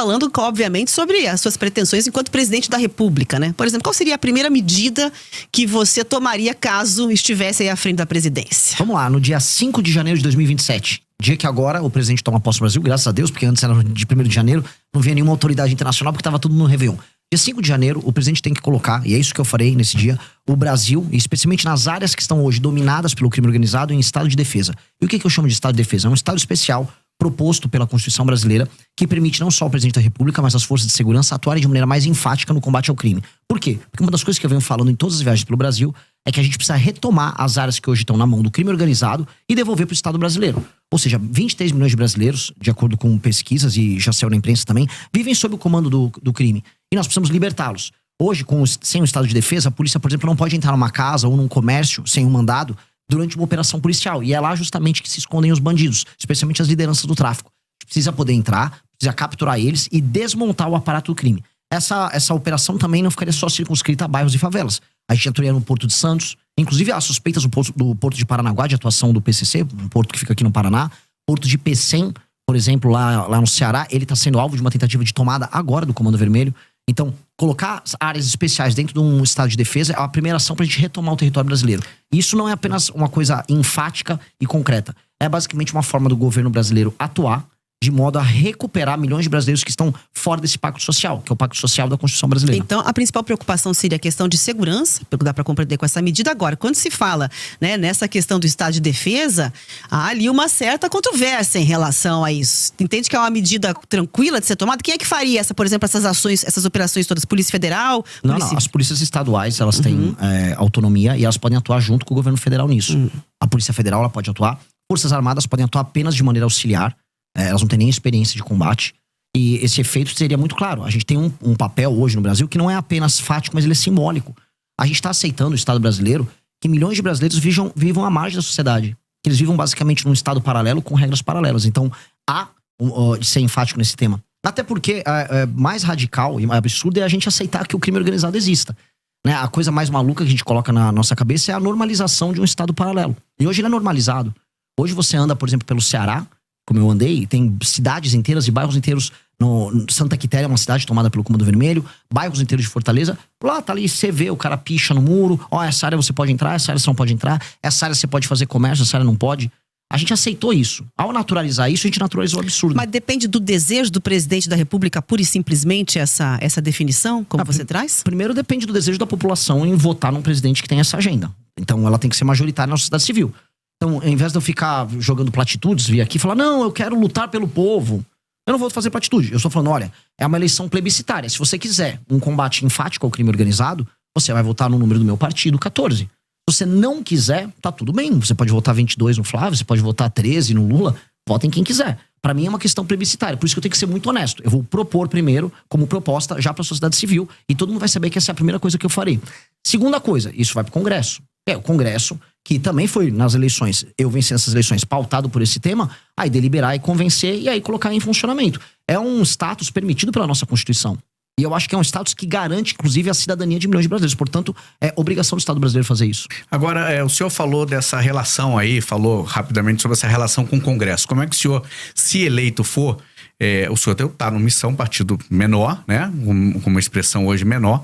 falando, obviamente, sobre as suas pretensões enquanto presidente da República, né? Por exemplo, qual seria a primeira medida que você tomaria caso estivesse aí à frente da presidência? Vamos lá, no dia 5 de janeiro de 2027. Dia que agora o presidente toma posse no Brasil, graças a Deus, porque antes era de 1º de janeiro, não via nenhuma autoridade internacional porque estava tudo no Réveillon. Dia 5 de janeiro, o presidente tem que colocar, e é isso que eu farei nesse dia, o Brasil, especialmente nas áreas que estão hoje dominadas pelo crime organizado, em estado de defesa. E o que eu chamo de estado de defesa? É um estado especial proposto pela Constituição brasileira, que permite não só o presidente da República, mas as forças de segurança atuarem de maneira mais enfática no combate ao crime. Por quê? Porque uma das coisas que eu venho falando em todas as viagens pelo Brasil é que a gente precisa retomar as áreas que hoje estão na mão do crime organizado e devolver para o Estado brasileiro. Ou seja, 23 milhões de brasileiros, de acordo com pesquisas e já saiu na imprensa também, vivem sob o comando do crime. E nós precisamos libertá-los. Hoje, sem o estado de defesa, a polícia, por exemplo, não pode entrar numa casa ou num comércio sem um mandado durante uma operação policial. E é lá justamente que se escondem os bandidos, especialmente as lideranças do tráfico. A gente precisa poder entrar, precisa capturar eles e desmontar o aparato do crime. Essa operação também não ficaria só circunscrita a bairros e favelas. A gente entraria no Porto de Santos, inclusive há suspeitas do Porto de Paranaguá de atuação do PCC, um porto que fica aqui no Paraná. Porto de Pecém, por exemplo, lá no Ceará, ele está sendo alvo de uma tentativa de tomada agora do Comando Vermelho. Então, colocar áreas especiais dentro de um estado de defesa é a primeira ação para a gente retomar o território brasileiro. E isso não é apenas uma coisa enfática e concreta. É basicamente uma forma do governo brasileiro atuar de modo a recuperar milhões de brasileiros que estão fora desse pacto social, que é o pacto social da Constituição brasileira. Então, a principal preocupação seria a questão de segurança, pelo que dá para compreender com essa medida. Agora, quando se fala, né, nessa questão do estado de defesa, há ali uma certa controvérsia em relação a isso. Entende que é uma medida tranquila de ser tomada? Quem é que faria, por exemplo, essas ações, essas operações todas? Polícia Federal? Não, as polícias estaduais, elas têm autonomia e elas podem atuar junto com o governo federal nisso. A Polícia Federal, ela pode atuar. Forças Armadas podem atuar apenas de maneira auxiliar. Elas não têm nem experiência de combate. E esse efeito seria muito claro. A gente tem um papel hoje no Brasil que não é apenas fático, mas ele é simbólico. A gente está aceitando o Estado brasileiro que milhões de brasileiros vivam à margem da sociedade. Que eles vivam basicamente num Estado paralelo com regras paralelas. Então, há de ser enfático nesse tema. Até porque mais radical e absurdo é a gente aceitar que o crime organizado exista. Né? A coisa mais maluca que a gente coloca na nossa cabeça é a normalização de um Estado paralelo. E hoje ele é normalizado. Hoje você anda, por exemplo, pelo Ceará, como eu andei, tem cidades inteiras e bairros inteiros. Santa Quitéria é uma cidade tomada pelo Comando Vermelho, bairros inteiros de Fortaleza. Lá tá ali, você vê, o cara picha no muro. Essa área você pode entrar, essa área você não pode entrar. Essa área você pode fazer comércio, essa área não pode. A gente aceitou isso. Ao naturalizar isso, a gente naturalizou o absurdo. Mas depende do desejo do presidente da República, pura e simplesmente, essa definição, como você traz? Primeiro depende do desejo da população em votar num presidente que tem essa agenda. Então ela tem que ser majoritária na sociedade civil. Então, ao invés de eu ficar jogando platitudes, vir aqui e falar, não, eu quero lutar pelo povo. Eu não vou fazer platitude. Eu estou falando, olha, é uma eleição plebiscitária. Se você quiser um combate enfático ao crime organizado, você vai votar no número do meu partido, 14. Se você não quiser, tá tudo bem. Você pode votar 22 no Flávio, você pode votar 13 no Lula. Votem quem quiser. Para mim é uma questão plebiscitária. Por isso que eu tenho que ser muito honesto. Eu vou propor primeiro, como proposta, já para a sociedade civil. E todo mundo vai saber que essa é a primeira coisa que eu farei. Segunda coisa, isso vai para o Congresso. O Congresso, que também foi nas eleições, eu venci nessas eleições pautado por esse tema, aí deliberar e convencer e aí colocar em funcionamento. É um status permitido pela nossa Constituição. E eu acho que é um status que garante, inclusive, a cidadania de milhões de brasileiros. Portanto, é obrigação do Estado brasileiro fazer isso. Agora, o senhor falou dessa relação aí, falou rapidamente sobre essa relação com o Congresso. Como é que o senhor, se eleito for, o senhor está numa missão, partido menor, né? Com uma expressão hoje menor.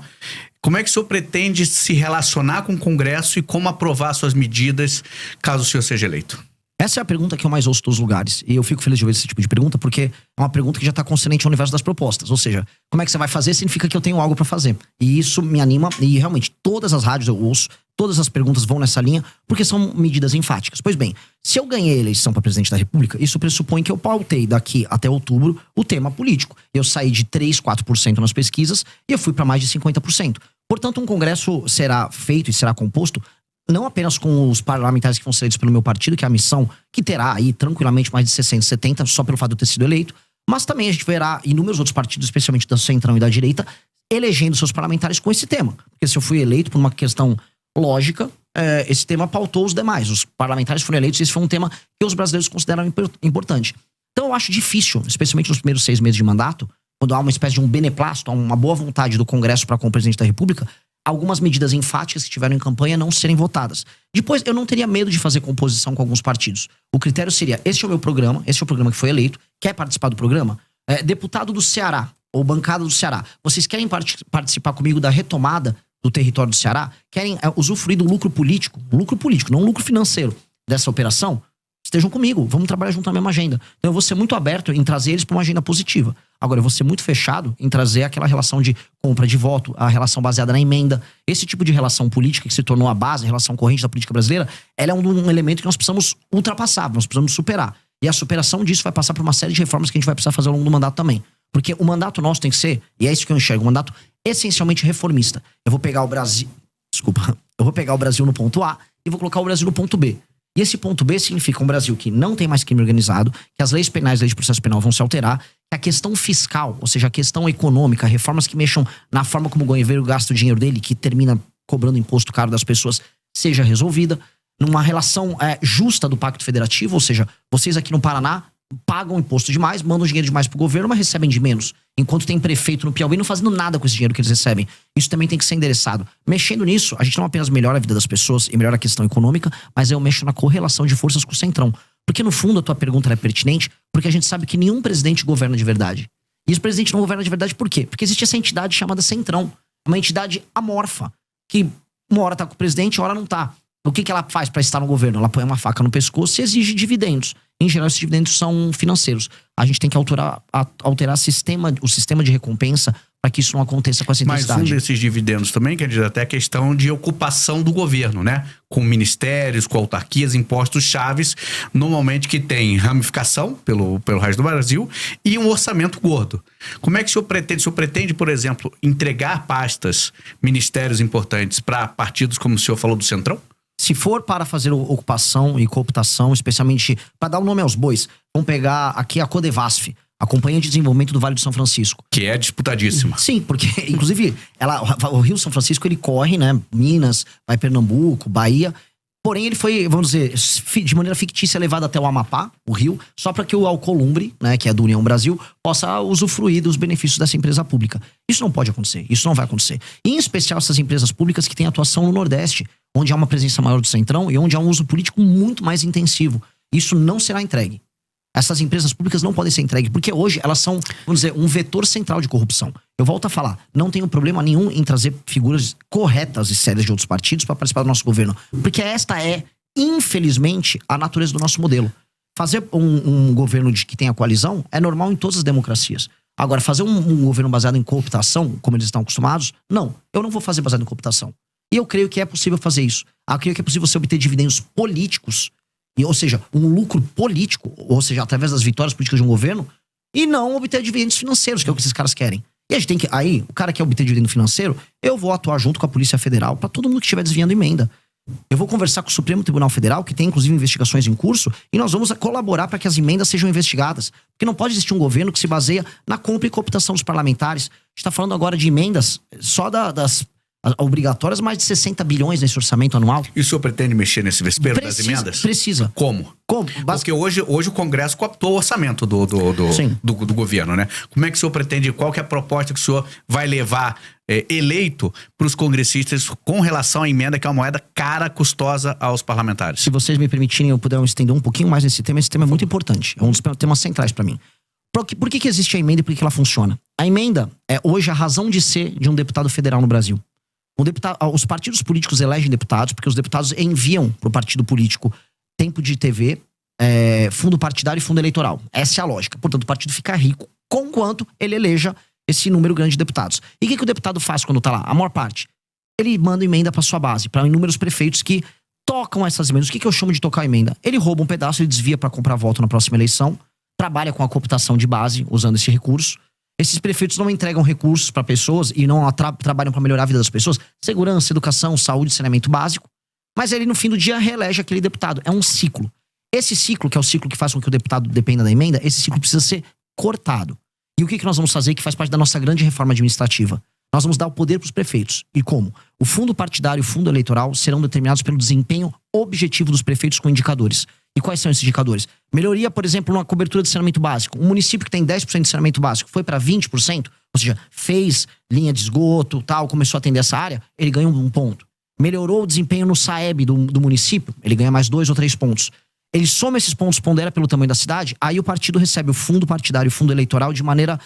Como é que o senhor pretende se relacionar com o Congresso e como aprovar suas medidas caso o senhor seja eleito? Essa é a pergunta que eu mais ouço dos lugares. E eu fico feliz de ouvir esse tipo de pergunta, porque é uma pergunta que já está consonante ao universo das propostas. Ou seja, como é que você vai fazer significa que eu tenho algo para fazer. E isso me anima. E realmente, todas as rádios eu ouço, todas as perguntas vão nessa linha, porque são medidas enfáticas. Pois bem, se eu ganhei a eleição para presidente da República, isso pressupõe que eu pautei daqui até outubro o tema político. Eu saí de 3, 4% nas pesquisas e eu fui para mais de 50%. Portanto, um congresso será feito e será composto não apenas com os parlamentares que vão ser eleitos pelo meu partido, que é a missão que terá aí tranquilamente mais de 60, 70, só pelo fato de eu ter sido eleito, mas também a gente verá inúmeros outros partidos, especialmente da centrão e da direita, elegendo seus parlamentares com esse tema. Porque se eu fui eleito por uma questão lógica, esse tema pautou os demais. Os parlamentares foram eleitos e esse foi um tema que os brasileiros consideram importante. Então eu acho difícil, especialmente nos primeiros 6 meses de mandato, quando há uma espécie de um beneplácito, uma boa vontade do Congresso para com o presidente da República, algumas medidas enfáticas que tiveram em campanha não serem votadas. Depois, eu não teria medo de fazer composição com alguns partidos. O critério seria, este é o meu programa, este é o programa que foi eleito, quer participar do programa? Deputado do Ceará, ou bancada do Ceará, vocês querem participar comigo da retomada do território do Ceará? Querem usufruir do lucro político, não lucro financeiro dessa operação? Estejam comigo, vamos trabalhar junto na mesma agenda. Então eu vou ser muito aberto em trazer eles para uma agenda positiva. Agora eu vou ser muito fechado em trazer aquela relação de compra de voto, a relação baseada na emenda. Esse tipo de relação política que se tornou a base, a relação corrente da política brasileira, ela é um elemento que nós precisamos ultrapassar, nós precisamos superar. E a superação disso vai passar por uma série de reformas que a gente vai precisar fazer ao longo do mandato também. Porque o mandato nosso tem que ser, e é isso que eu enxergo, um mandato essencialmente reformista. Eu vou pegar o Brasil no ponto A e vou colocar o Brasil no ponto B. E esse ponto B significa um Brasil que não tem mais crime organizado, que as leis penais e leis de processo penal vão se alterar, que a questão fiscal, ou seja, a questão econômica, reformas que mexam na forma como o governo gasta o dinheiro dele, que termina cobrando imposto caro das pessoas, seja resolvida, numa relação justa do Pacto Federativo, ou seja, vocês aqui no Paraná pagam imposto demais, mandam dinheiro demais pro governo, mas recebem de menos. Enquanto tem prefeito no Piauí não fazendo nada com esse dinheiro que eles recebem. Isso também tem que ser endereçado. Mexendo nisso, a gente não apenas melhora a vida das pessoas e melhora a questão econômica, mas eu mexo na correlação de forças com o Centrão. Porque no fundo a tua pergunta é pertinente, porque a gente sabe que nenhum presidente governa de verdade. E esse presidente não governa de verdade por quê? Porque existe essa entidade chamada Centrão. Uma entidade amorfa, que uma hora tá com o presidente, uma hora não tá. O que ela faz para estar no governo? Ela põe uma faca no pescoço e exige dividendos. Em geral, esses dividendos são financeiros. A gente tem que alterar o sistema de recompensa para que isso não aconteça com essa intensidade. Mas um desses dividendos também, quer dizer, até a questão de ocupação do governo, né? Com ministérios, com autarquias, impostos chaves, normalmente que tem ramificação pelo resto do Brasil e um orçamento gordo. Como é que o senhor pretende? O senhor pretende, por exemplo, entregar pastas, ministérios importantes para partidos como o senhor falou do Centrão? Se for para fazer ocupação e cooptação, especialmente para dar o nome aos bois, vamos pegar aqui a Codevasf, a Companhia de Desenvolvimento do Vale do São Francisco. Que é disputadíssima. Sim, porque, inclusive, o Rio São Francisco, ele corre, né? Minas, vai Pernambuco, Bahia. Porém, ele foi, vamos dizer, de maneira fictícia levado até o Amapá, o Rio, só para que o Alcolumbre, né, que é do União Brasil, possa usufruir dos benefícios dessa empresa pública. Isso não pode acontecer, isso não vai acontecer. E, em especial essas empresas públicas que têm atuação no Nordeste, onde há uma presença maior do Centrão e onde há um uso político muito mais intensivo. Isso não será entregue. Essas empresas públicas não podem ser entregues, porque hoje elas são, vamos dizer, um vetor central de corrupção. Eu volto a falar, não tenho problema nenhum em trazer figuras corretas e sérias de outros partidos para participar do nosso governo. Porque esta é, infelizmente, a natureza do nosso modelo. Fazer um governo que tenha coalizão é normal em todas as democracias. Agora, fazer um governo baseado em cooptação, como eles estão acostumados, não. Eu não vou fazer baseado em cooptação. E eu creio que é possível fazer isso. Eu creio que é possível você obter dividendos políticos, ou seja, um lucro político, ou seja, através das vitórias políticas de um governo, e não obter dividendos financeiros, que é o que esses caras querem. E a gente tem que, aí, o cara quer obter dividendo financeiro, eu vou atuar junto com a Polícia Federal para todo mundo que estiver desviando emenda. Eu vou conversar com o Supremo Tribunal Federal, que tem inclusive investigações em curso, e nós vamos colaborar para que as emendas sejam investigadas. Porque não pode existir um governo que se baseia na compra e cooptação dos parlamentares. A gente está falando agora de emendas só das obrigatórias, mais de 60 bilhões nesse orçamento anual. E o senhor pretende mexer nesse vespeiro das emendas? Precisa. Como? Porque hoje o Congresso cooptou o orçamento do governo, né? Como é que o senhor pretende, qual que é a proposta que o senhor vai levar eleito para os congressistas com relação à emenda, que é uma moeda cara, custosa aos parlamentares? Se vocês me permitirem, eu puder estender um pouquinho mais nesse tema, esse tema é muito importante. É um dos temas centrais para mim. Por que existe a emenda e por que ela funciona? A emenda é hoje a razão de ser de um deputado federal no Brasil. Os partidos políticos elegem deputados porque os deputados enviam para o partido político tempo de TV, fundo partidário e fundo eleitoral. Essa é a lógica. Portanto, o partido fica rico conquanto ele eleja esse número grande de deputados. E o que o deputado faz quando tá lá? A maior parte. Ele manda emenda para sua base, para inúmeros prefeitos que tocam essas emendas. O que eu chamo de tocar emenda? Ele rouba um pedaço, ele desvia para comprar voto na próxima eleição, trabalha com a cooptação de base usando esse recurso. Esses prefeitos não entregam recursos para pessoas e não trabalham para melhorar a vida das pessoas. Segurança, educação, saúde, saneamento básico. Mas ele, no fim do dia, reelege aquele deputado. É um ciclo. Esse ciclo, que é o ciclo que faz com que o deputado dependa da emenda, esse ciclo precisa ser cortado. E o que nós vamos fazer, que faz parte da nossa grande reforma administrativa? Nós vamos dar o poder para os prefeitos. E como? O fundo partidário e o fundo eleitoral serão determinados pelo desempenho objetivo dos prefeitos com indicadores. E quais são esses indicadores? Melhoria, por exemplo, na cobertura de saneamento básico. Um município que tem 10% de saneamento básico foi para 20%, ou seja, fez linha de esgoto, tal, começou a atender essa área, ele ganha um ponto. Melhorou o desempenho no SAEB do município, ele ganha mais 2 ou 3 pontos. ele soma esses pontos, pondera pelo tamanho da cidade, aí o partido recebe o fundo partidário, o fundo eleitoral de maneira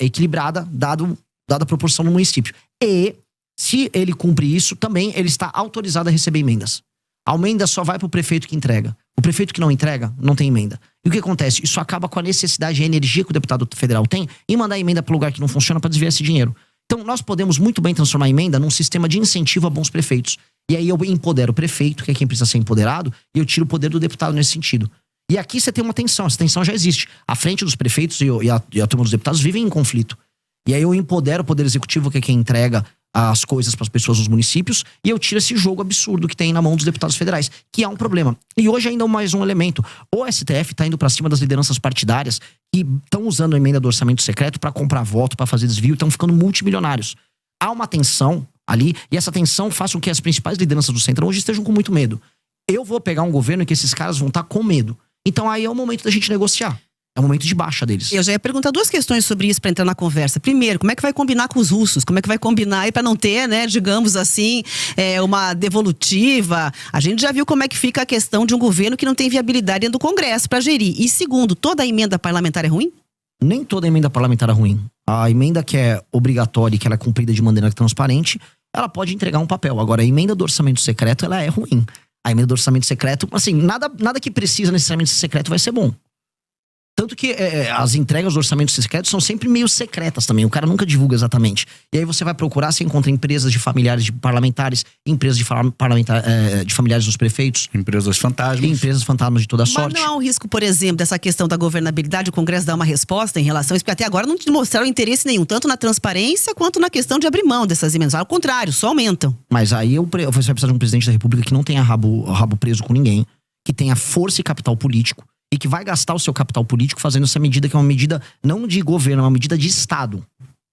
equilibrada, dada a proporção do município. E, se ele cumpre isso, também ele está autorizado a receber emendas. A emenda só vai pro prefeito que entrega. O prefeito que não entrega, não tem emenda. E o que acontece? Isso acaba com a necessidade e a energia que o deputado federal tem em mandar a emenda para lugar que não funciona para desviar esse dinheiro. Então, nós podemos muito bem transformar a emenda num sistema de incentivo a bons prefeitos. E aí eu empodero o prefeito, que é quem precisa ser empoderado, e eu tiro o poder do deputado nesse sentido. E aqui você tem uma tensão, essa tensão já existe. A frente dos prefeitos e a turma dos deputados vivem em conflito. E aí eu empodero o poder executivo, que é quem entrega as coisas para as pessoas nos municípios, e eu tiro esse jogo absurdo que tem na mão dos deputados federais, que é um problema. E hoje ainda mais um elemento. O STF está indo para cima das lideranças partidárias que estão usando a emenda do orçamento secreto para comprar voto, para fazer desvio, e estão ficando multimilionários. Há uma tensão ali, e essa tensão faz com que as principais lideranças do Centrão hoje estejam com muito medo. Eu vou pegar um governo em que esses caras vão estar com medo. Então aí é o momento da gente negociar. É o momento de baixa deles. Eu já ia perguntar duas questões sobre isso para entrar na conversa. Primeiro, como é que vai combinar com os russos? Como é que vai combinar aí para não ter, né, digamos assim, uma devolutiva? A gente já viu como é que fica a questão de um governo que não tem viabilidade dentro do Congresso para gerir. E segundo, toda a emenda parlamentar é ruim? Nem toda emenda parlamentar é ruim. A emenda que é obrigatória e que ela é cumprida de maneira transparente, ela pode entregar um papel. Agora, a emenda do orçamento secreto, ela é ruim. A emenda do orçamento secreto, assim, nada que precisa necessariamente ser secreto vai ser bom. Tanto que as entregas do orçamento secreto são sempre meio secretas também. O cara nunca divulga exatamente. E aí você vai procurar, você encontra empresas de familiares de parlamentares, empresas de familiares dos prefeitos. Empresas fantasmas. Empresas fantasmas de toda sorte. Mas não há um risco, por exemplo, dessa questão da governabilidade, o Congresso dar uma resposta em relação a isso? Porque até agora não mostraram interesse nenhum, tanto na transparência quanto na questão de abrir mão dessas emendas. Ao contrário, só aumentam. Mas aí você vai precisar de um presidente da República que não tenha rabo preso com ninguém, que tenha força e capital político, e que vai gastar o seu capital político fazendo essa medida, que é uma medida não de governo, é uma medida de Estado.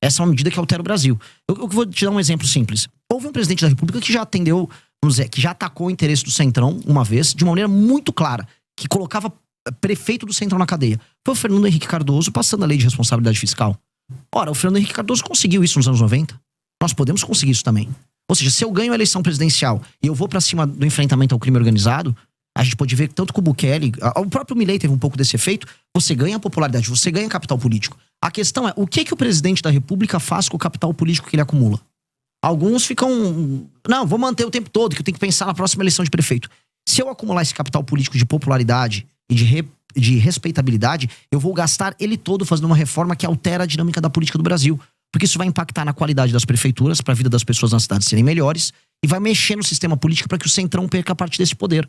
Essa é uma medida que altera o Brasil. Eu vou te dar um exemplo simples. Houve um presidente da República que já atendeu, vamos dizer, que já atacou o interesse do Centrão uma vez, de uma maneira muito clara, que colocava prefeito do Centrão na cadeia. Foi o Fernando Henrique Cardoso passando a lei de responsabilidade fiscal. Ora, o Fernando Henrique Cardoso conseguiu isso nos anos 90. Nós podemos conseguir isso também. Ou seja, se eu ganho a eleição presidencial e eu vou pra cima do enfrentamento ao crime organizado, a gente pode ver que tanto com o Bukele, o próprio Milei teve um pouco desse efeito, você ganha popularidade, você ganha capital político. A questão é, o que o presidente da República faz com o capital político que ele acumula? Alguns ficam, não, vou manter o tempo todo, que eu tenho que pensar na próxima eleição de prefeito. Se eu acumular esse capital político de popularidade e de respeitabilidade, eu vou gastar ele todo fazendo uma reforma que altera a dinâmica da política do Brasil. Porque isso vai impactar na qualidade das prefeituras, para a vida das pessoas nas cidades serem melhores, e vai mexer no sistema político para que o Centrão perca parte desse poder.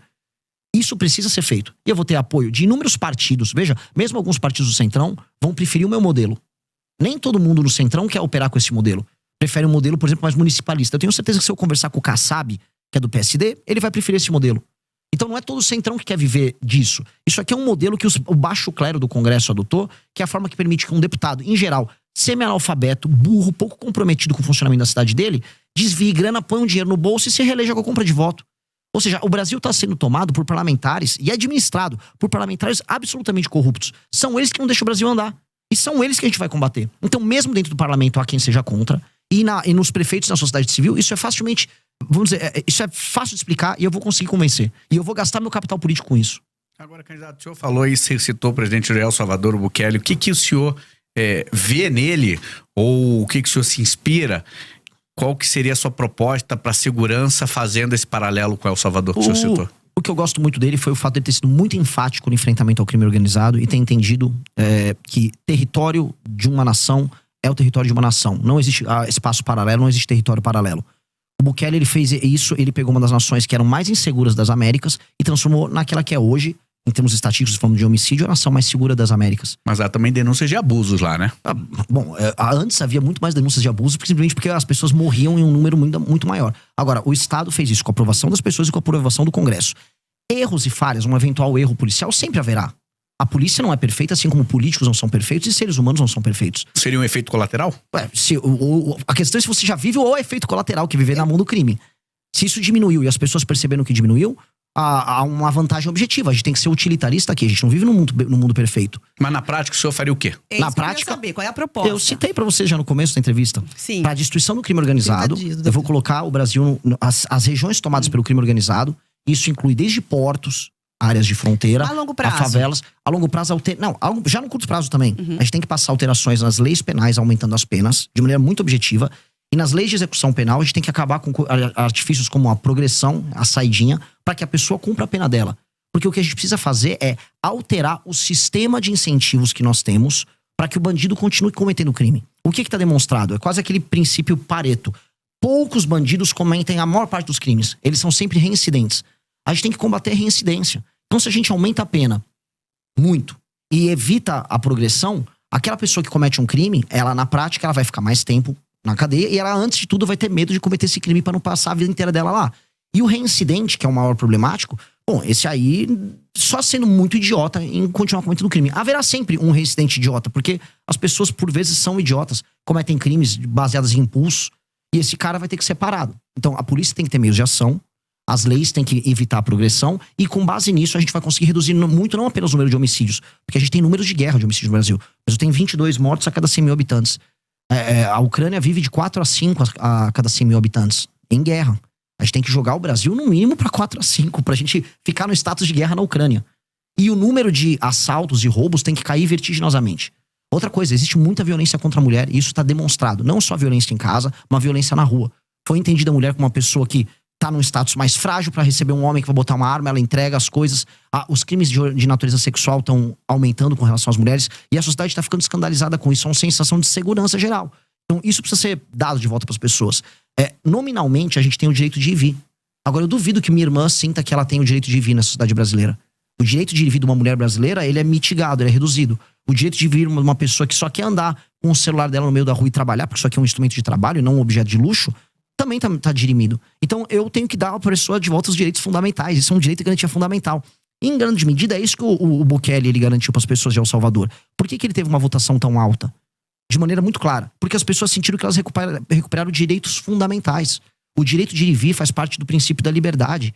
Isso precisa ser feito. E eu vou ter apoio de inúmeros partidos. Veja, mesmo alguns partidos do Centrão vão preferir o meu modelo. Nem todo mundo no Centrão quer operar com esse modelo. Prefere um modelo, por exemplo, mais municipalista. Eu tenho certeza que se eu conversar com o Kassab, que é do PSD, ele vai preferir esse modelo. Então não é todo o Centrão que quer viver disso. Isso aqui é um modelo que o baixo clero do Congresso adotou, que é a forma que permite que um deputado, em geral, semi-analfabeto, burro, pouco comprometido com o funcionamento da cidade dele, desvie grana, põe um dinheiro no bolso e se reeleja com a compra de voto. Ou seja, o Brasil está sendo tomado por parlamentares e administrado por parlamentares absolutamente corruptos. São eles que não deixam o Brasil andar. E são eles que a gente vai combater. Então, mesmo dentro do parlamento há quem seja contra, e nos prefeitos na sociedade civil, isso é facilmente, vamos dizer, isso é fácil de explicar e eu vou conseguir convencer. E eu vou gastar meu capital político com isso. Agora, candidato, o senhor falou aí, você citou o presidente de El Salvador, o Bukele. O que o senhor vê nele, ou o que o senhor se inspira? Qual que seria a sua proposta para a segurança fazendo esse paralelo com El Salvador que o senhor citou? O que eu gosto muito dele foi o fato de ele ter sido muito enfático no enfrentamento ao crime organizado e ter entendido que território de uma nação é o território de uma nação. Não existe espaço paralelo, não existe território paralelo. O Bukele, ele fez isso, ele pegou uma das nações que eram mais inseguras das Américas e transformou naquela que é hoje, em termos estatísticos, falando de homicídio, a nação mais segura das Américas. Mas há também denúncias de abusos lá, né? Antes havia muito mais denúncias de abuso, simplesmente porque as pessoas morriam em um número muito, muito maior. Agora, o Estado fez isso com a aprovação das pessoas e com a aprovação do Congresso. Erros e falhas, um eventual erro policial, sempre haverá. A polícia não é perfeita, assim como políticos não são perfeitos e seres humanos não são perfeitos. Seria um efeito colateral? A questão é se você já vive ou é efeito colateral, que é viver na mão do crime. Se isso diminuiu e as pessoas perceberam que diminuiu, há uma vantagem objetiva. A gente tem que ser utilitarista aqui. A gente não vive no mundo perfeito. Mas na prática o senhor faria o quê? Na prática, saber qual é a proposta. Eu citei pra você já no começo da entrevista. Sim. Para a destruição do crime organizado, eu vou colocar o Brasil, as regiões tomadas pelo crime organizado. Isso inclui desde portos, áreas de fronteira, A longo prazo. a favelas. A longo prazo, já no curto prazo também. A gente tem que passar alterações nas leis penais, aumentando as penas, de maneira muito objetiva. E nas leis de execução penal, a gente tem que acabar com artifícios como a progressão, a saidinha, para que a pessoa cumpra a pena dela. Porque o que a gente precisa fazer é alterar o sistema de incentivos que nós temos para que o bandido continue cometendo crime. O que está demonstrado? É quase aquele princípio Pareto. Poucos bandidos cometem a maior parte dos crimes. Eles são sempre reincidentes. A gente tem que combater a reincidência. Então, se a gente aumenta a pena muito e evita a progressão, aquela pessoa que comete um crime, ela na prática ela vai ficar mais tempo na cadeia e ela, antes de tudo, vai ter medo de cometer esse crime para não passar a vida inteira dela lá. E o reincidente, que é o maior problemático, bom, esse aí só sendo muito idiota em continuar cometendo crime. Haverá sempre um reincidente idiota, porque as pessoas, por vezes, são idiotas, cometem crimes baseados em impulso, e esse cara vai ter que ser parado. Então, a polícia tem que ter meios de ação, as leis têm que evitar a progressão, e com base nisso a gente vai conseguir reduzir muito, não apenas o número de homicídios, porque a gente tem números de guerra de homicídios no Brasil. O Brasil tem 22 mortos a cada 100 mil habitantes. A Ucrânia vive de 4 a 5 a cada 100 mil habitantes, em guerra. A gente tem que jogar o Brasil no mínimo para 4 a 5, pra gente ficar no status de guerra na Ucrânia. E o número de assaltos e roubos tem que cair vertiginosamente. Outra coisa, existe muita violência contra a mulher, e isso está demonstrado. Não só a violência em casa, mas a violência na rua. Foi entendida a mulher como uma pessoa que tá num status mais frágil para receber um homem que vai botar uma arma, ela entrega as coisas. Os crimes de natureza sexual estão aumentando com relação às mulheres, e a sociedade está ficando escandalizada com isso. É uma sensação de segurança geral. Então isso precisa ser dado de volta para as pessoas. Nominalmente, a gente tem o direito de ir e vir. Agora, eu duvido que minha irmã sinta que ela tem o direito de ir e vir na sociedade brasileira. O direito de ir e vir de uma mulher brasileira, ele é mitigado, ele é reduzido. O direito de vir uma pessoa que só quer andar com o celular dela no meio da rua e trabalhar, porque isso aqui é um instrumento de trabalho e não um objeto de luxo, também tá dirimido. Então, eu tenho que dar à pessoa de volta os direitos fundamentais. Isso é um direito de garantia fundamental. E, em grande medida, é isso que o Bukele ele garantiu para as pessoas de El Salvador. Por que ele teve uma votação tão alta? De maneira muito clara. Porque as pessoas sentiram que elas recuperaram direitos fundamentais. O direito de ir e vir faz parte do princípio da liberdade.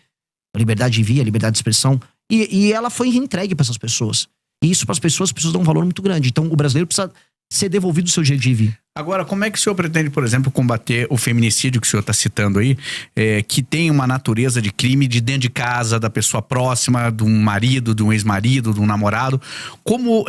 A liberdade de vir, a liberdade de expressão. E ela foi entregue para essas pessoas. E isso para as pessoas dão um valor muito grande. Então o brasileiro precisa ser devolvido o seu direito de ir e vir. Agora, como é que o senhor pretende, por exemplo, combater o feminicídio que o senhor está citando aí, que tem uma natureza de crime de dentro de casa, da pessoa próxima, de um marido, de um ex-marido, de um namorado? Como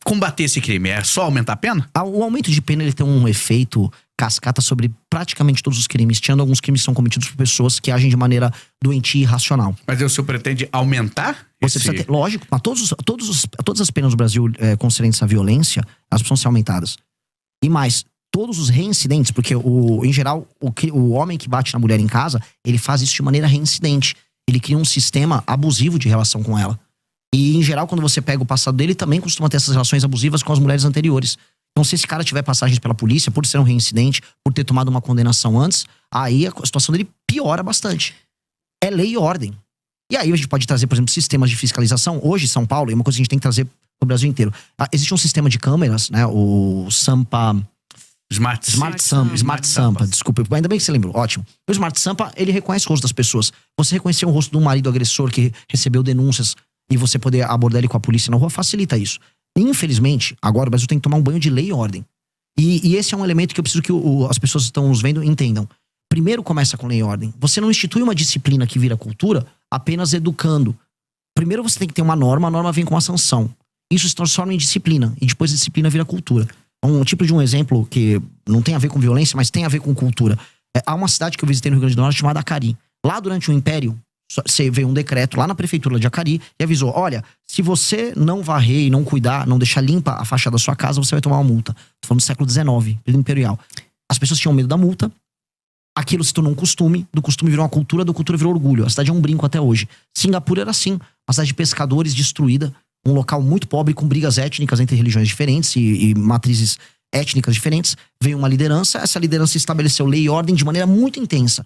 combater esse crime? É só aumentar a pena? O aumento de pena ele tem um efeito cascata sobre praticamente todos os crimes, tirando alguns crimes que são cometidos por pessoas que agem de maneira doentia e irracional. Mas o senhor pretende aumentar? Você precisa ter, lógico, mas todas as penas do Brasil concernentes à violência, elas precisam ser aumentadas. E mais, todos os reincidentes, porque em geral, o homem que bate na mulher em casa, ele faz isso de maneira reincidente. Ele cria um sistema abusivo de relação com ela. E, em geral, quando você pega o passado dele, também costuma ter essas relações abusivas com as mulheres anteriores. Então, se esse cara tiver passagens pela polícia, por ser um reincidente, por ter tomado uma condenação antes, aí a situação dele piora bastante. É lei e ordem. E aí a gente pode trazer, por exemplo, sistemas de fiscalização. Hoje, São Paulo, é uma coisa que a gente tem que trazer pro Brasil inteiro. Existe um sistema de câmeras, né? O Sampa... Smart Sampa, desculpa. Ainda bem que você lembrou, ótimo. O Smart Sampa, ele reconhece o rosto das pessoas. Você reconhecer o rosto de um marido agressor que recebeu denúncias e você poder abordar ele com a polícia na rua, facilita isso. Infelizmente, agora o Brasil tem que tomar um banho de lei e ordem. E esse é um elemento que eu preciso que as pessoas que estão nos vendo entendam. Primeiro começa com lei e ordem. Você não institui uma disciplina que vira cultura apenas educando. Primeiro você tem que ter uma norma, a norma vem com uma sanção. Isso se transforma em disciplina, e depois a disciplina vira cultura. Um tipo de um exemplo que não tem a ver com violência, mas tem a ver com cultura. Há uma cidade que eu visitei no Rio Grande do Norte chamada Acari. Lá durante o Império, você veio um decreto lá na prefeitura de Acari e avisou, olha, se você não varrer e não cuidar, não deixar limpa a fachada da sua casa, você vai tomar uma multa. Tô falando do século XIX, período imperial. As pessoas tinham medo da multa, aquilo se tornou um costume, do costume virou uma cultura, da cultura virou orgulho. A cidade é um brinco até hoje. Singapura era assim, uma cidade de pescadores destruída, um local muito pobre com brigas étnicas entre religiões diferentes e matrizes étnicas diferentes. Veio uma liderança, essa liderança estabeleceu lei e ordem de maneira muito intensa.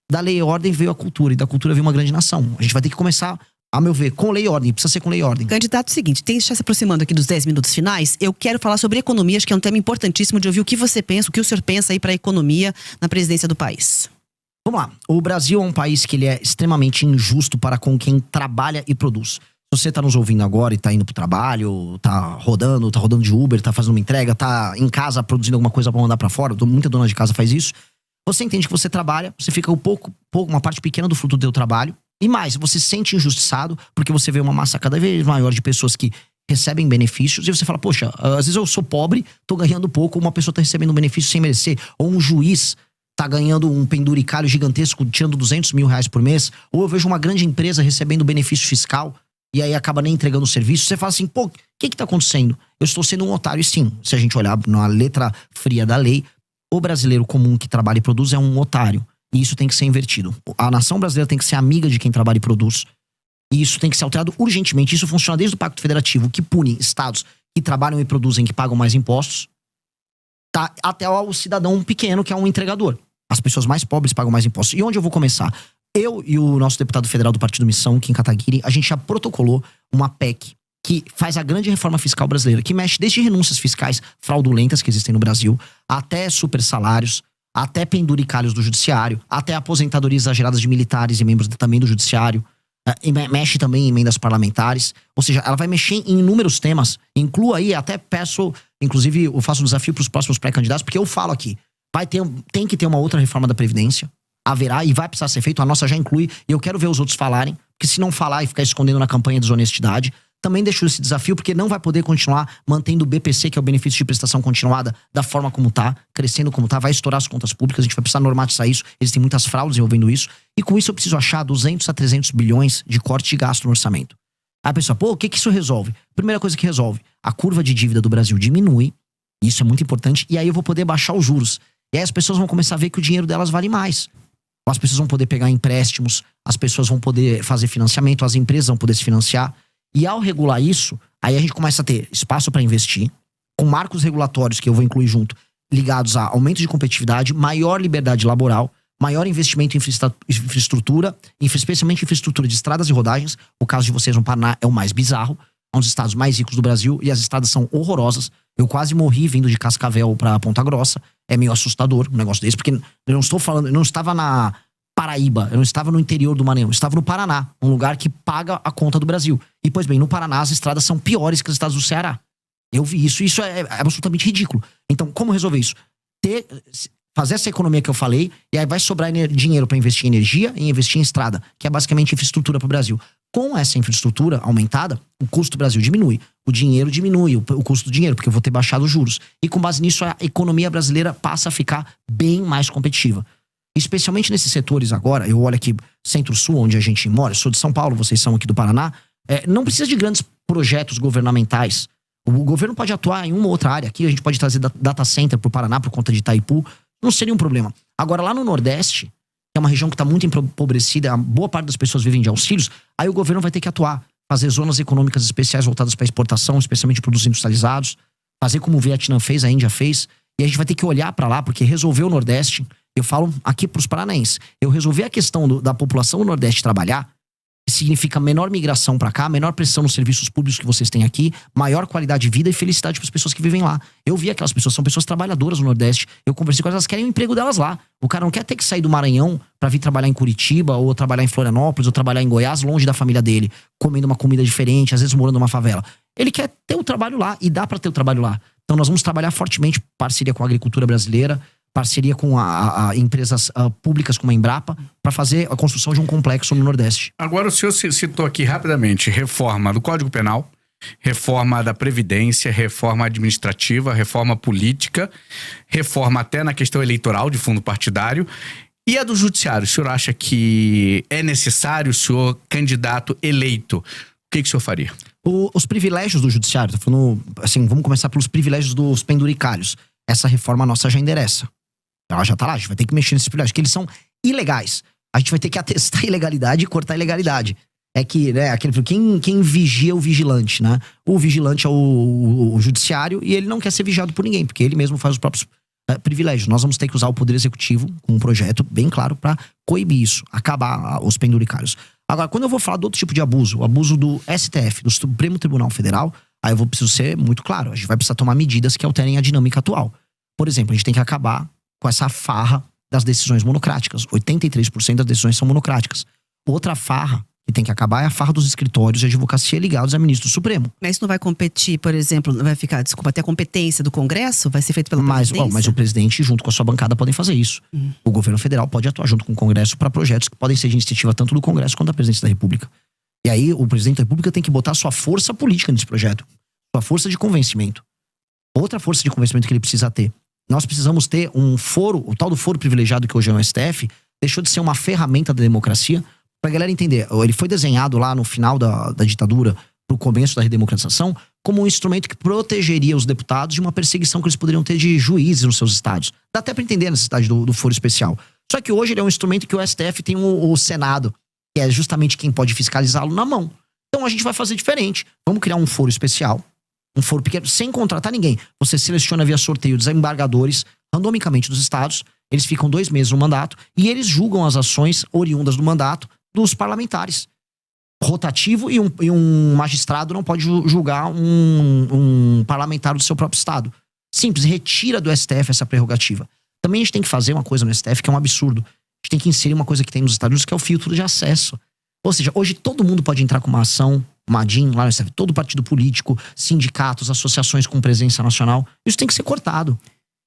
Da lei e ordem veio a cultura, e da cultura veio uma grande nação. A gente vai ter que começar, a meu ver, com lei e ordem. Precisa ser com lei e ordem. Candidato, seguinte, está se aproximando aqui dos 10 minutos finais. Eu quero falar sobre economia, acho que é um tema importantíssimo de ouvir o que você pensa, o que o senhor pensa aí para a economia na presidência do país. Vamos lá. O Brasil é um país que ele é extremamente injusto para com quem trabalha e produz. Se você tá nos ouvindo agora e tá indo pro trabalho, tá rodando de Uber, tá fazendo uma entrega, tá em casa produzindo alguma coisa para mandar para fora, muita dona de casa faz isso. Você entende que você trabalha, você fica uma parte pequena do fruto do teu trabalho, E mais, você se sente injustiçado porque você vê uma massa cada vez maior de pessoas que recebem benefícios e você fala, poxa, às vezes eu sou pobre, tô ganhando pouco, uma pessoa tá recebendo um benefício sem merecer, ou um juiz tá ganhando um penduricalho gigantesco, tirando 200 mil reais por mês, ou eu vejo uma grande empresa recebendo benefício fiscal e aí acaba nem entregando o serviço. Você fala assim, pô, o que tá acontecendo? Eu estou sendo um otário. E sim, se a gente olhar na letra fria da lei, o brasileiro comum que trabalha e produz é um otário. E isso tem que ser invertido. A nação brasileira tem que ser amiga de quem trabalha e produz. E isso tem que ser alterado urgentemente. Isso funciona desde o Pacto Federativo, que pune estados que trabalham e produzem, que pagam mais impostos, tá, até o cidadão pequeno, que é um entregador. As pessoas mais pobres pagam mais impostos. E onde eu vou começar? Eu e o nosso deputado federal do Partido Missão, Kim Kataguiri, a gente já protocolou uma PEC que faz a grande reforma fiscal brasileira, que mexe desde renúncias fiscais fraudulentas que existem no Brasil, até super salários, até penduricalhos do judiciário, até aposentadorias exageradas de militares e membros também do judiciário. E mexe também em emendas parlamentares. Ou seja, ela vai mexer em inúmeros temas. Inclua aí, até peço, inclusive eu faço um desafio para os próximos pré-candidatos, porque eu falo aqui, tem que ter uma outra reforma da Previdência. Haverá e vai precisar ser feito. A nossa já inclui. E eu quero ver os outros falarem. Porque se não falar e ficar escondendo na campanha desonestidade, também deixo esse desafio, porque não vai poder continuar mantendo o BPC, que é o benefício de prestação continuada, da forma como tá, crescendo como tá, vai estourar as contas públicas, a gente vai precisar normatizar isso, existem muitas fraudes envolvendo isso, e com isso eu preciso achar 200 a 300 bilhões de corte de gasto no orçamento. Aí a pessoa, pô, o que isso resolve? Primeira coisa que resolve, a curva de dívida do Brasil diminui, isso é muito importante, e aí eu vou poder baixar os juros. E aí as pessoas vão começar a ver que o dinheiro delas vale mais. As pessoas vão poder pegar empréstimos, as pessoas vão poder fazer financiamento, as empresas vão poder se financiar. E ao regular isso, aí a gente começa a ter espaço para investir, com marcos regulatórios que eu vou incluir junto, ligados a aumento de competitividade, maior liberdade laboral, maior investimento em infraestrutura, especialmente infraestrutura de estradas e rodagens. O caso de vocês no Paraná é o mais bizarro, é um dos estados mais ricos do Brasil e as estradas são horrorosas. Eu quase morri vindo de Cascavel para Ponta Grossa. É meio assustador um negócio desse, porque eu não estou falando, eu não estava na Paraíba, eu não estava no interior do Maranhão, eu estava no Paraná, um lugar que paga a conta do Brasil. E, pois bem, no Paraná as estradas são piores que as estradas do Ceará. Eu vi isso, isso é absolutamente ridículo. Então, como resolver isso? Fazer essa economia que eu falei, e aí vai sobrar dinheiro para investir em energia e investir em estrada, que é basicamente infraestrutura para o Brasil. Com essa infraestrutura aumentada, o custo do Brasil diminui, o dinheiro diminui, o custo do dinheiro, porque eu vou ter baixado os juros. E com base nisso, a economia brasileira passa a ficar bem mais competitiva. Especialmente nesses setores agora, eu olho aqui Centro-Sul, onde a gente mora, eu sou de São Paulo, vocês são aqui do Paraná, não precisa de grandes projetos governamentais. O governo pode atuar em uma ou outra área. Aqui a gente pode trazer data center pro Paraná por conta de Itaipu, não seria um problema. Agora lá no Nordeste, que é uma região que está muito empobrecida, a boa parte das pessoas vivem de auxílios, aí o governo vai ter que atuar, fazer zonas econômicas especiais voltadas para exportação, especialmente produtos industrializados, fazer como o Vietnã fez, a Índia fez, e a gente vai ter que olhar para lá, porque resolver o Nordeste, eu falo aqui pros paranaenses, eu resolver a questão da população do Nordeste trabalhar, significa menor migração para cá, menor pressão nos serviços públicos que vocês têm aqui, maior qualidade de vida e felicidade para as pessoas que vivem lá. Eu vi aquelas pessoas, são pessoas trabalhadoras no Nordeste, eu conversei com elas, elas querem o emprego delas lá. O cara não quer ter que sair do Maranhão para vir trabalhar em Curitiba, ou trabalhar em Florianópolis, ou trabalhar em Goiás, longe da família dele, comendo uma comida diferente, às vezes morando numa favela. Ele quer ter o trabalho lá, e dá para ter o trabalho lá. Então nós vamos trabalhar fortemente, parceria com a agricultura brasileira, parceria com empresas públicas como a Embrapa, para fazer a construção de um complexo no Nordeste. Agora o senhor citou aqui rapidamente reforma do Código Penal, reforma da Previdência, reforma administrativa, reforma política, reforma até na questão eleitoral de fundo partidário. E a do Judiciário, o senhor acha que é necessário o senhor candidato eleito? O que o senhor faria? Os privilégios do Judiciário, tô falando, assim, vamos começar pelos privilégios dos penduricários. Essa reforma nossa já endereça. Ela já tá lá, a gente vai ter que mexer nesses privilégios, que eles são ilegais. A gente vai ter que atestar a ilegalidade e cortar a ilegalidade. É que, né, quem vigia o vigilante, né? O vigilante é o judiciário e ele não quer ser vigiado por ninguém, porque ele mesmo faz os próprios privilégios. Nós vamos ter que usar o Poder Executivo com um projeto bem claro para coibir isso, acabar os penduricários. Agora, quando eu vou falar do outro tipo de abuso, o abuso do STF, do Supremo Tribunal Federal, aí eu preciso ser muito claro. A gente vai precisar tomar medidas que alterem a dinâmica atual. Por exemplo, a gente tem que acabar com essa farra das decisões monocráticas. 83% das decisões são monocráticas. Outra farra que tem que acabar é a farra dos escritórios de advocacia ligados a ministro do Supremo. Mas isso não vai competir, por exemplo, não vai ficar, desculpa, até a competência do Congresso vai ser feito pela presidência? Mas o presidente, junto com a sua bancada, podem fazer isso. O governo federal pode atuar junto com o Congresso para projetos que podem ser de iniciativa tanto do Congresso quanto da presidência da República. E aí, o presidente da República tem que botar sua força política nesse projeto. Sua força de convencimento. Outra força de convencimento que ele precisa ter. Nós precisamos ter um foro, o tal do foro privilegiado que hoje é o STF, deixou de ser uma ferramenta da democracia. Pra galera entender, ele foi desenhado lá no final da ditadura, pro começo da redemocratização, como um instrumento que protegeria os deputados de uma perseguição que eles poderiam ter de juízes nos seus estados. Dá até pra entender a necessidade do foro especial. Só que hoje ele é um instrumento que o STF tem o Senado, que é justamente quem pode fiscalizá-lo, na mão. Então a gente vai fazer diferente. Vamos criar um foro especial, um foro pequeno, sem contratar ninguém. Você seleciona via sorteio desembargadores, randomicamente dos estados, eles ficam 2 meses no mandato, e eles julgam as ações oriundas do mandato dos parlamentares. Rotativo e um magistrado não pode julgar um parlamentar do seu próprio estado. Simples, retira do STF essa prerrogativa. Também a gente tem que fazer uma coisa no STF que é um absurdo. A gente tem que inserir uma coisa que tem nos Estados Unidos, que é o filtro de acesso. Ou seja, hoje todo mundo pode entrar com uma ação, uma DIN lá no STF, todo partido político, sindicatos, associações com presença nacional. Isso tem que ser cortado.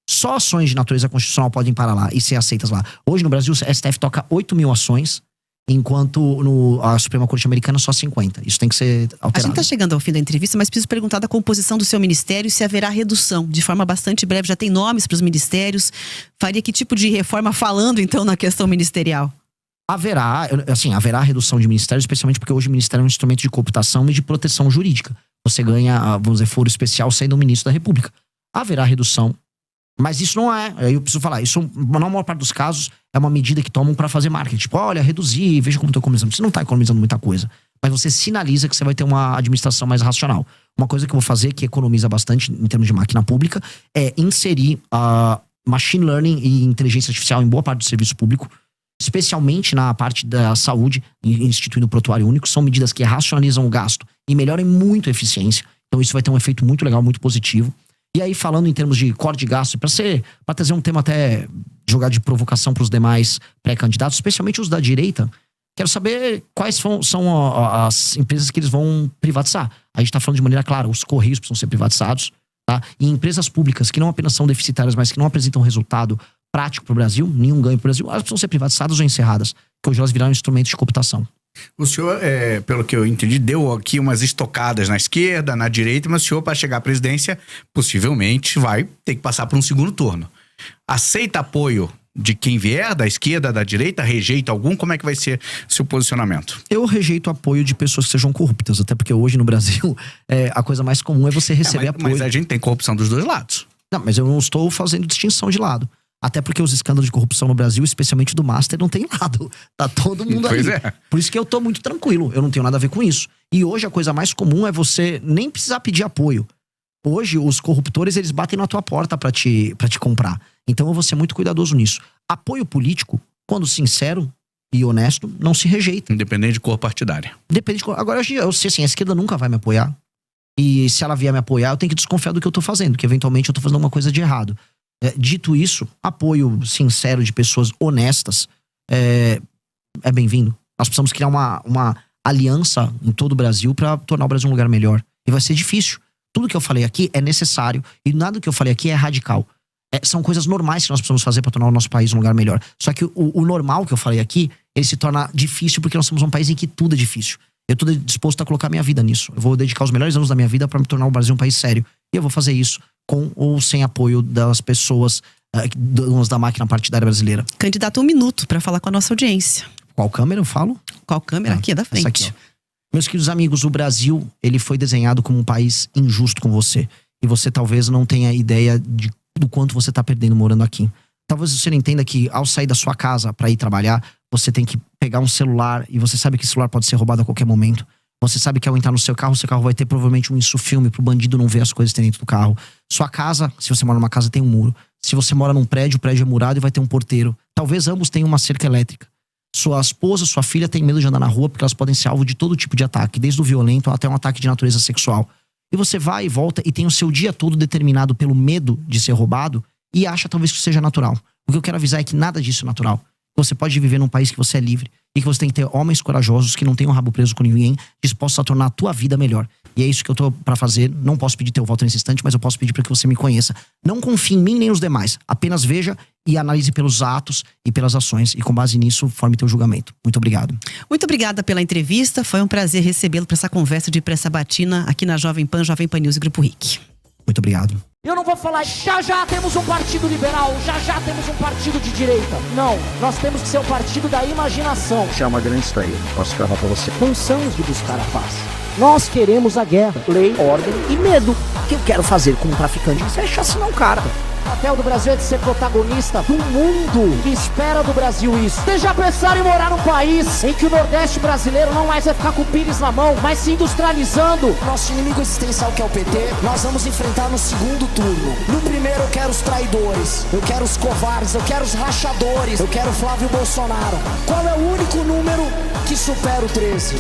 Só ações de natureza constitucional podem parar lá e ser aceitas lá. Hoje no Brasil, o STF toca 8 mil ações, enquanto a Suprema Corte Americana só 50. Isso tem que ser alterado. A gente está chegando ao fim da entrevista, mas preciso perguntar da composição do seu ministério, se haverá redução. De forma bastante breve, já tem nomes para os ministérios. Faria que tipo de reforma falando, então, na questão ministerial? Haverá redução de ministérios, especialmente porque hoje o ministério é um instrumento de cooptação e de proteção jurídica. Você ganha, vamos dizer, foro especial sendo o ministro da República. Haverá redução. Mas isso não é, aí eu preciso falar, isso na maior parte dos casos é uma medida que tomam pra fazer marketing. Tipo, olha, reduzir, veja como tô economizando. Você não tá economizando muita coisa, mas você sinaliza que você vai ter uma administração mais racional. Uma coisa que eu vou fazer, que economiza bastante em termos de máquina pública, é inserir machine learning e inteligência artificial em boa parte do serviço público, especialmente na parte da saúde, instituindo o prontuário único. São medidas que racionalizam o gasto e melhoram muito a eficiência. Então isso vai ter um efeito muito legal, muito positivo. E aí, falando em termos de corte de gasto, para trazer um tema até jogar de provocação para os demais pré-candidatos, especialmente os da direita, quero saber quais são as empresas que eles vão privatizar. A gente está falando de maneira clara, os Correios precisam ser privatizados, tá? E empresas públicas que não apenas são deficitárias, mas que não apresentam resultado prático para o Brasil, nenhum ganho para o Brasil, elas precisam ser privatizadas ou encerradas, porque hoje elas viraram instrumentos de cooptação. O senhor, pelo que eu entendi, deu aqui umas estocadas na esquerda, na direita, mas o senhor, para chegar à presidência, possivelmente vai ter que passar por um segundo turno. Aceita apoio de quem vier, da esquerda, da direita? Rejeita algum? Como é que vai ser seu posicionamento? Eu rejeito apoio de pessoas que sejam corruptas, até porque hoje no Brasil a coisa mais comum é você receber apoio. Mas a gente tem corrupção dos dois lados. Não, mas eu não estou fazendo distinção de lado. Até porque os escândalos de corrupção no Brasil, especialmente do Master, não tem lado. Tá todo mundo ali. Pois é. Por isso que eu tô muito tranquilo. Eu não tenho nada a ver com isso. E hoje a coisa mais comum é você nem precisar pedir apoio. Hoje os corruptores, eles batem na tua porta pra te comprar. Então eu vou ser muito cuidadoso nisso. Apoio político, quando sincero e honesto, não se rejeita. Independente de cor partidária. Depende de cor. Agora eu sei assim, a esquerda nunca vai me apoiar. E se ela vier me apoiar, eu tenho que desconfiar do que eu tô fazendo. Que eventualmente eu tô fazendo alguma coisa de errado. Dito isso, apoio sincero de pessoas honestas é bem-vindo. Nós precisamos criar uma aliança em todo o Brasil para tornar o Brasil um lugar melhor. E vai ser difícil. Tudo que eu falei aqui é necessário e nada que eu falei aqui é radical. São coisas normais que nós precisamos fazer para tornar o nosso país um lugar melhor. Só que o normal que eu falei aqui, ele se torna difícil porque nós somos um país em que tudo é difícil. Eu estou disposto a colocar minha vida nisso. Eu vou dedicar os melhores anos da minha vida para me tornar o Brasil um país sério. E eu vou fazer isso com ou sem apoio das pessoas, donas da máquina partidária brasileira. Candidato, 1 minuto para falar com a nossa audiência. Qual câmera eu falo? Qual câmera? Aqui, é da frente. Essa aqui, ó. Meus queridos amigos, o Brasil, ele foi desenhado como um país injusto com você. E você talvez não tenha ideia do quanto você está perdendo morando aqui. Talvez você não entenda que ao sair da sua casa para ir trabalhar, você tem que pegar um celular e você sabe que esse celular pode ser roubado a qualquer momento. Você sabe que ao entrar no seu carro vai ter provavelmente um insufilme pro bandido não ver as coisas que tem dentro do carro. Sua casa, se você mora numa casa, tem um muro. Se você mora num prédio, o prédio é murado e vai ter um porteiro. Talvez ambos tenham uma cerca elétrica. Sua esposa, sua filha tem medo de andar na rua porque elas podem ser alvo de todo tipo de ataque, desde o violento até um ataque de natureza sexual. E você vai e volta e tem o seu dia todo determinado pelo medo de ser roubado e acha talvez que isso seja natural. O que eu quero avisar é que nada disso é natural. Você pode viver num país que você é livre e que você tem que ter homens corajosos que não tenham rabo preso com ninguém, dispostos a tornar a tua vida melhor. E é isso que eu tô pra fazer. Não posso pedir teu voto nesse instante, mas eu posso pedir para que você me conheça. Não confie em mim nem nos demais. Apenas veja e analise pelos atos e pelas ações. E com base nisso, forme teu julgamento. Muito obrigado. Muito obrigada pela entrevista. Foi um prazer recebê-lo para essa conversa de Pressa Batina aqui na Jovem Pan News e Grupo RIC. Muito obrigado. Eu não vou falar, já temos um partido liberal, já temos um partido de direita. Não, nós temos que ser o partido da imaginação. Isso é uma grande estreia, posso falar pra você. Não somos de buscar a paz. Nós queremos a guerra, lei, ordem e medo. O que eu quero fazer com um traficante? Isso é chacinar um cara. O papel do Brasil é de ser protagonista do mundo que espera do Brasil isso. Vocês já pensaram em morar num país em que o Nordeste brasileiro não mais vai ficar com o pires na mão, mas se industrializando? Nosso inimigo existencial, que é o PT, nós vamos enfrentar no segundo turno. No primeiro eu quero os traidores, eu quero os covardes, eu quero os rachadores, eu quero Flávio Bolsonaro. Qual é o único número que supera o 13?